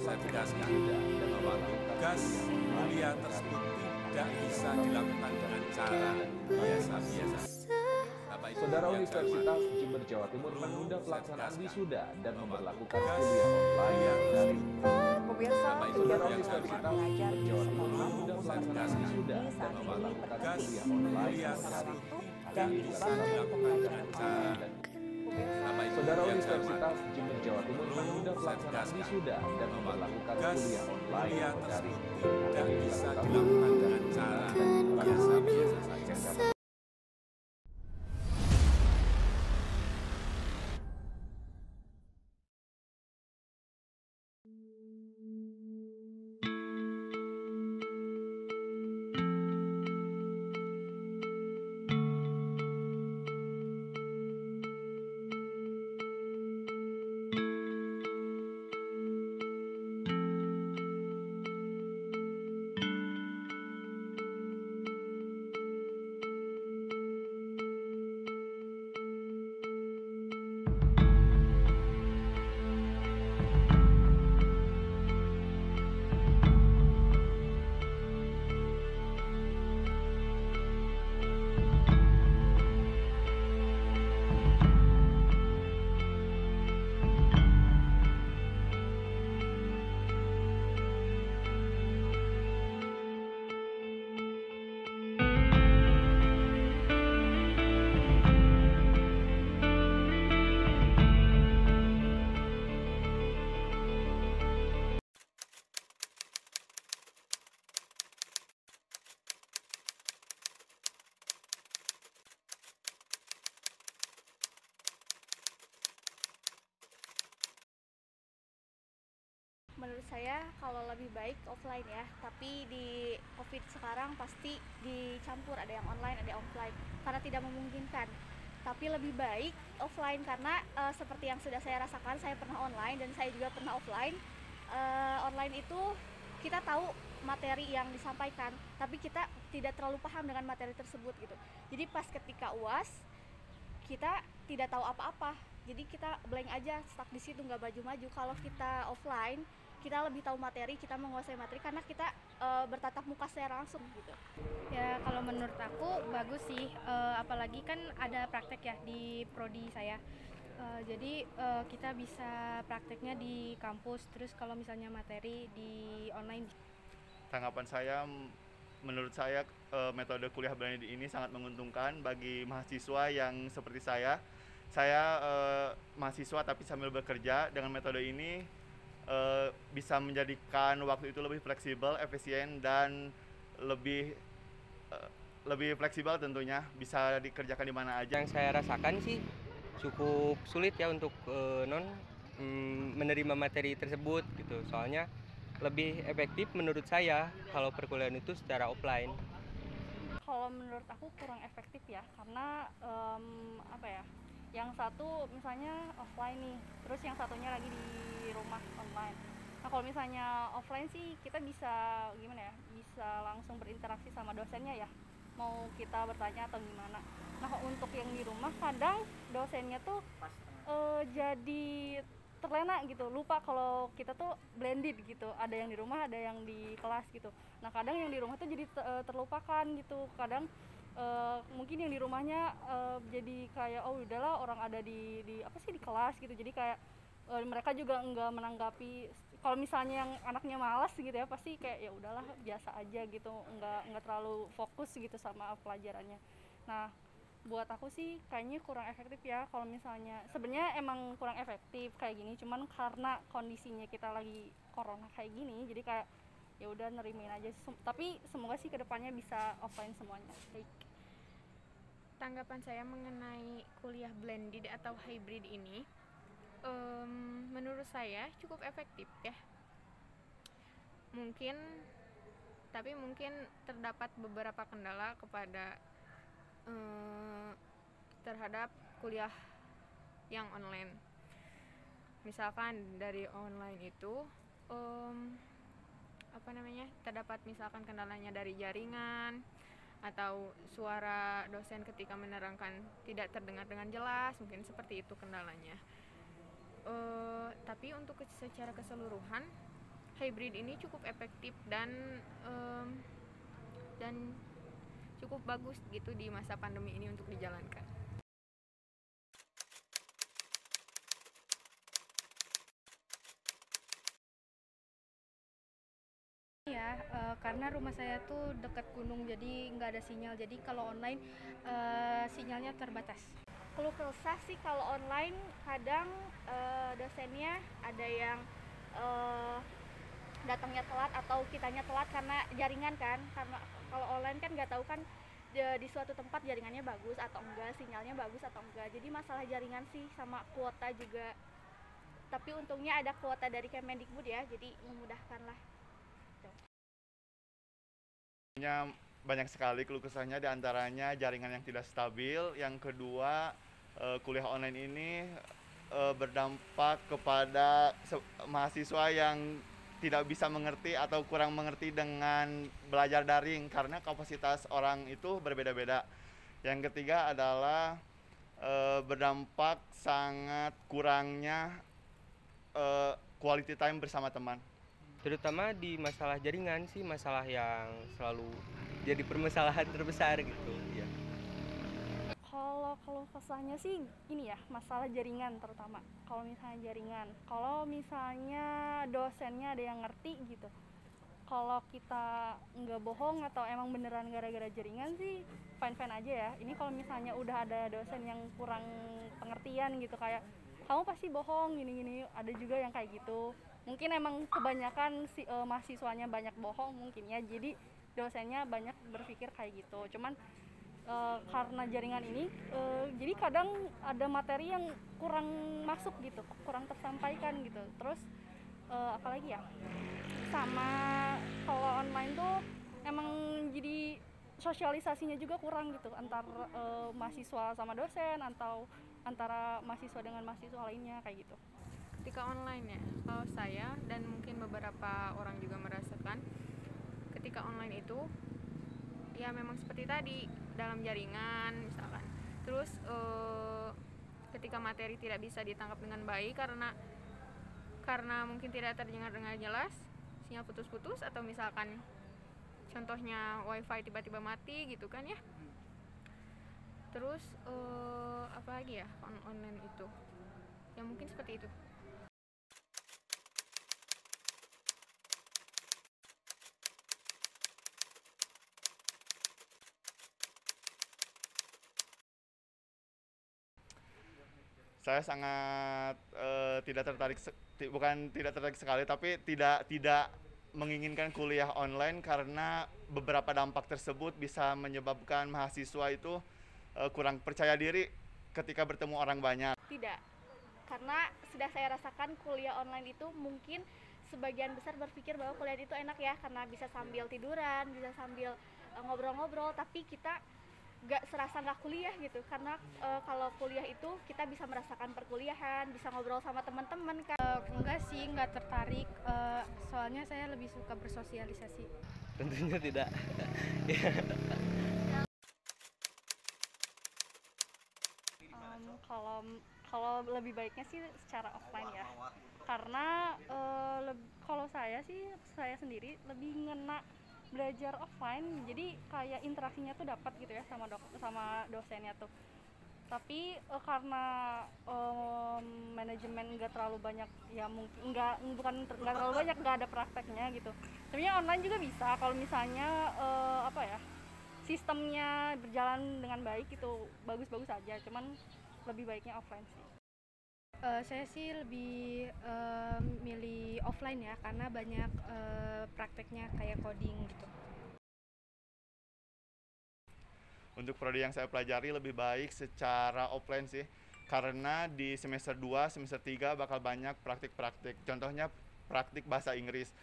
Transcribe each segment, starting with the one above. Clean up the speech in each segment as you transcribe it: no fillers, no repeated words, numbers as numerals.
saya tegaskan bahwa tugas kuliah tersebut tidak bisa dilakukan dengan cara biasa-biasa. Saudara Universitas Jember Jawa Timur menunda pelaksanaan wisuda dan memberlakukan kuliah online dari Pemirsa, Saudara kegiatan Universitas belajar mengajar Jember di Jawa Timur sekolah menunda pelaksanaan maupun wisuda di dan saat ini memberlakukan berhenti. kuliah online Kuliah dari tersebut dan diubah menjadi pembelajaran online. Pemirsa, Saudara Universitas Jember Jawa Timur menunda pelaksanaan wisuda dan memberlakukan kuliah online dari tidak bisa dilakukan dengan cara biasa-biasa saja. Menurut saya kalau lebih baik offline ya, tapi di COVID sekarang pasti dicampur, ada yang online, ada yang offline, karena tidak memungkinkan. Tapi lebih baik offline karena seperti yang sudah saya rasakan, saya pernah online dan saya juga pernah offline. Online itu kita tahu materi yang disampaikan, tapi kita tidak terlalu paham dengan materi tersebut gitu. Jadi pas ketika UAS, kita tidak tahu apa-apa. Jadi kita blank aja, stuck di situ, nggak maju-maju. Kalau kita offline, kita lebih tahu materi, kita menguasai materi karena kita bertatap muka secara langsung gitu. Ya kalau menurut aku bagus sih, apalagi kan ada praktek ya di prodi saya. Jadi kita bisa prakteknya di kampus, terus kalau misalnya materi di online. Tanggapan saya, menurut saya metode kuliah blended ini sangat menguntungkan bagi mahasiswa yang seperti saya. Saya mahasiswa tapi sambil bekerja. Dengan metode ini bisa menjadikan waktu itu lebih fleksibel, efisien, dan lebih fleksibel tentunya. Bisa dikerjakan di mana aja. Yang saya rasakan sih cukup sulit ya untuk menerima materi tersebut gitu. Soalnya lebih efektif menurut saya kalau perkuliahan itu secara offline. Kalau menurut aku kurang efektif ya, karena yang satu misalnya offline nih, terus yang satunya lagi di rumah online. Nah kalau misalnya offline sih kita bisa gimana ya, bisa langsung berinteraksi sama dosennya ya, mau kita bertanya atau gimana. Nah untuk yang di rumah kadang dosennya tuh jadi terlena gitu, lupa kalau kita tuh blended gitu, ada yang di rumah ada yang di kelas gitu. Nah kadang yang di rumah tuh jadi terlupakan gitu, kadang mungkin yang di rumahnya jadi kayak oh udahlah orang ada di kelas gitu, jadi kayak mereka juga nggak menanggapi. Kalau misalnya yang anaknya malas gitu ya pasti kayak ya udahlah biasa aja gitu, nggak terlalu fokus gitu sama pelajarannya. Nah buat aku sih kayaknya kurang efektif ya. Kalau misalnya sebenarnya emang kurang efektif kayak gini, cuman karena kondisinya kita lagi corona kayak gini jadi kayak ya udah nerimin aja. Tapi semoga sih kedepannya bisa offline semuanya. Baik. Tanggapan saya mengenai kuliah blended atau hybrid ini, menurut saya cukup efektif ya. Mungkin terdapat beberapa kendala terhadap kuliah yang online. Misalkan dari online itu terdapat misalkan kendalanya dari jaringan, atau suara dosen ketika menerangkan tidak terdengar dengan jelas, mungkin seperti itu kendalanya. Tapi untuk secara keseluruhan hybrid ini cukup efektif dan cukup bagus gitu di masa pandemi ini untuk dijalankan. Ya, karena rumah saya tuh dekat gunung, jadi nggak ada sinyal. Jadi kalau online sinyalnya terbatas. Keluh kesah sih kalau online kadang dosennya ada yang datangnya telat atau kitanya telat karena jaringan kan, karena kalau online kan nggak tahu kan di suatu tempat jaringannya bagus atau enggak, sinyalnya bagus atau enggak. Jadi masalah jaringan sih sama kuota juga, tapi untungnya ada kuota dari Kemendikbud ya, jadi memudahkan lah. Banyak sekali keluh kesahnya, diantaranya jaringan yang tidak stabil. Yang kedua, kuliah online ini berdampak kepada mahasiswa yang tidak bisa mengerti atau kurang mengerti dengan belajar daring karena kapasitas orang itu berbeda-beda. Yang ketiga adalah berdampak sangat kurangnya quality time bersama teman. Terutama di masalah jaringan sih, masalah yang selalu jadi permasalahan terbesar gitu ya. Kalau kesahnya sih ini ya, masalah jaringan terutama. Kalau misalnya jaringan, kalau misalnya dosennya ada yang ngerti gitu, kalau kita nggak bohong atau emang beneran gara-gara jaringan sih fine-fine aja ya. Ini kalau misalnya udah ada dosen yang kurang pengertian gitu, kayak kamu pasti bohong gini-gini, ada juga yang kayak gitu. Mungkin emang kebanyakan mahasiswanya banyak bohong mungkin ya, jadi dosennya banyak berpikir kayak gitu. Cuman karena jaringan ini jadi kadang ada materi yang kurang masuk gitu, kurang tersampaikan gitu. Terus apalagi ya, sama kalau online tuh emang jadi sosialisasinya juga kurang gitu antar mahasiswa sama dosen atau antara mahasiswa dengan mahasiswa lainnya kayak gitu. Ketika online ya, kalau saya dan mungkin beberapa orang juga merasakan ketika online itu ya memang seperti tadi, dalam jaringan misalkan. Terus ketika materi tidak bisa ditangkap dengan baik karena mungkin tidak terdengar dengan jelas, sinyal putus-putus, atau misalkan contohnya wifi tiba-tiba mati gitu kan ya. Terus apa lagi ya online itu ya, mungkin seperti itu. Saya sangat tidak tertarik, bukan tidak tertarik sekali, tapi tidak menginginkan kuliah online karena beberapa dampak tersebut bisa menyebabkan mahasiswa itu kurang percaya diri ketika bertemu orang banyak. Tidak, karena sudah saya rasakan kuliah online itu mungkin sebagian besar berpikir bahwa kuliah itu enak ya, karena bisa sambil tiduran, bisa sambil ngobrol-ngobrol, tapi kita nggak kuliah gitu, karena kalau kuliah itu kita bisa merasakan perkuliahan, bisa ngobrol sama teman-teman kan. Enggak sih, nggak tertarik, soalnya saya lebih suka bersosialisasi. Tentunya tidak. Kalau lebih baiknya sih secara offline ya, karena kalau saya sendiri lebih ngena belajar offline, jadi kayak interaksinya tuh dapat gitu ya sama dosennya tuh. Tapi karena manajemen nggak terlalu banyak ya, mungkin nggak terlalu banyak, nggak ada prakteknya gitu. Sebenarnya online juga bisa kalau misalnya sistemnya berjalan dengan baik, itu bagus-bagus aja, cuman lebih baiknya offline sih. Saya sih lebih milih offline ya, karena banyak prakteknya kayak coding gitu. Untuk prodi yang saya pelajari lebih baik secara offline sih, karena di semester 2, semester 3 bakal banyak praktik-praktik. Contohnya praktik bahasa Inggris.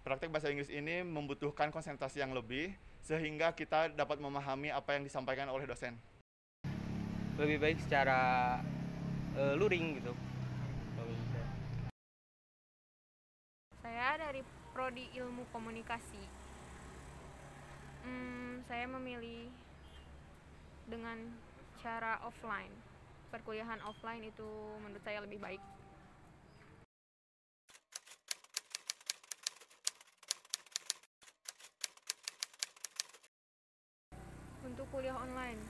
Praktik bahasa Inggris ini membutuhkan konsentrasi yang lebih, sehingga kita dapat memahami apa yang disampaikan oleh dosen. Lebih baik secara luring gitu. Saya dari prodi ilmu komunikasi. Saya memilih dengan cara offline. Perkuliahan offline itu menurut saya lebih baik. kuliah online,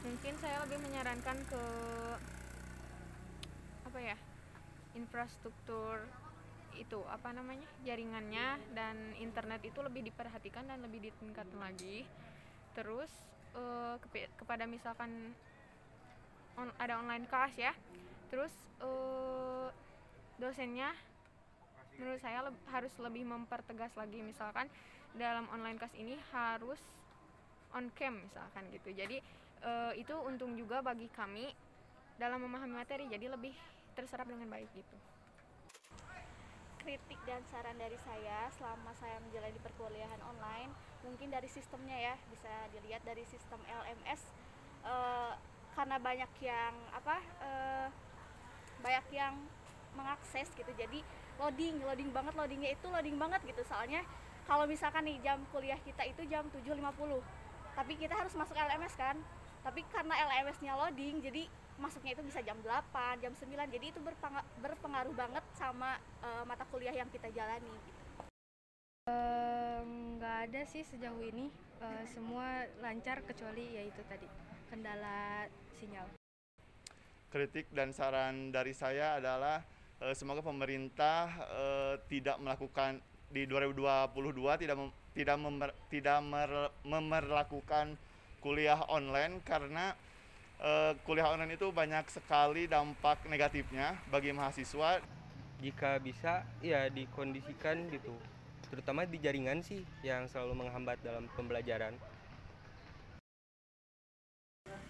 mungkin saya lebih menyarankan ke infrastruktur itu jaringannya dan internet itu lebih diperhatikan dan lebih ditingkatkan lagi. Terus kepada misalkan ada online kelas ya, terus dosennya menurut saya harus lebih mempertegas lagi, misalkan dalam online kelas ini harus on cam misalkan gitu. Jadi itu untung juga bagi kami dalam memahami materi, jadi lebih terserap dengan baik gitu. Kritik dan saran dari saya selama saya menjalani perkuliahan online, mungkin dari sistemnya ya, bisa dilihat dari sistem LMS, karena banyak yang mengakses gitu, jadi loadingnya gitu. Soalnya kalau misalkan nih jam kuliah kita itu jam 7.50, tapi kita harus masuk LMS kan, tapi karena LMS-nya loading, jadi masuknya itu bisa jam 8, jam 9, jadi itu berpengaruh banget sama mata kuliah yang kita jalani gitu. Nggak ada sih sejauh ini, semua lancar kecuali yaitu tadi kendala sinyal. Kritik dan saran dari saya adalah semoga pemerintah tidak melakukan di 2022 tidak memberlakukan kuliah online, karena kuliah online itu banyak sekali dampak negatifnya bagi mahasiswa. Jika bisa ya dikondisikan gitu, terutama di jaringan sih yang selalu menghambat dalam pembelajaran.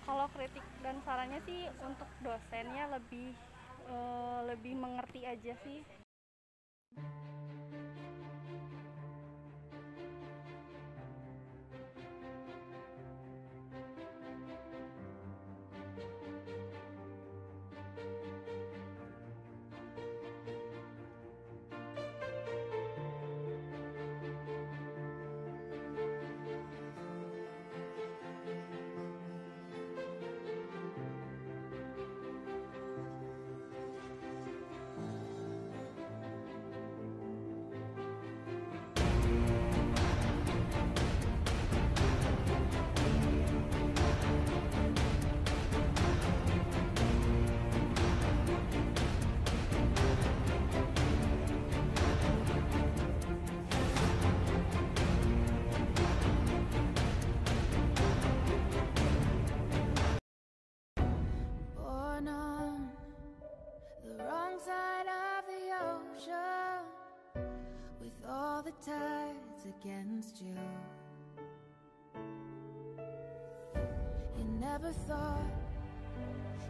Kalau kritik dan sarannya sih untuk dosennya lebih mengerti aja sih. Tides against you. You never thought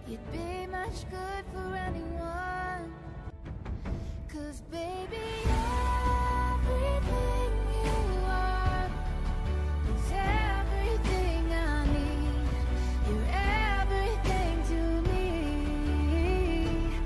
you'd be much good for anyone, 'cause baby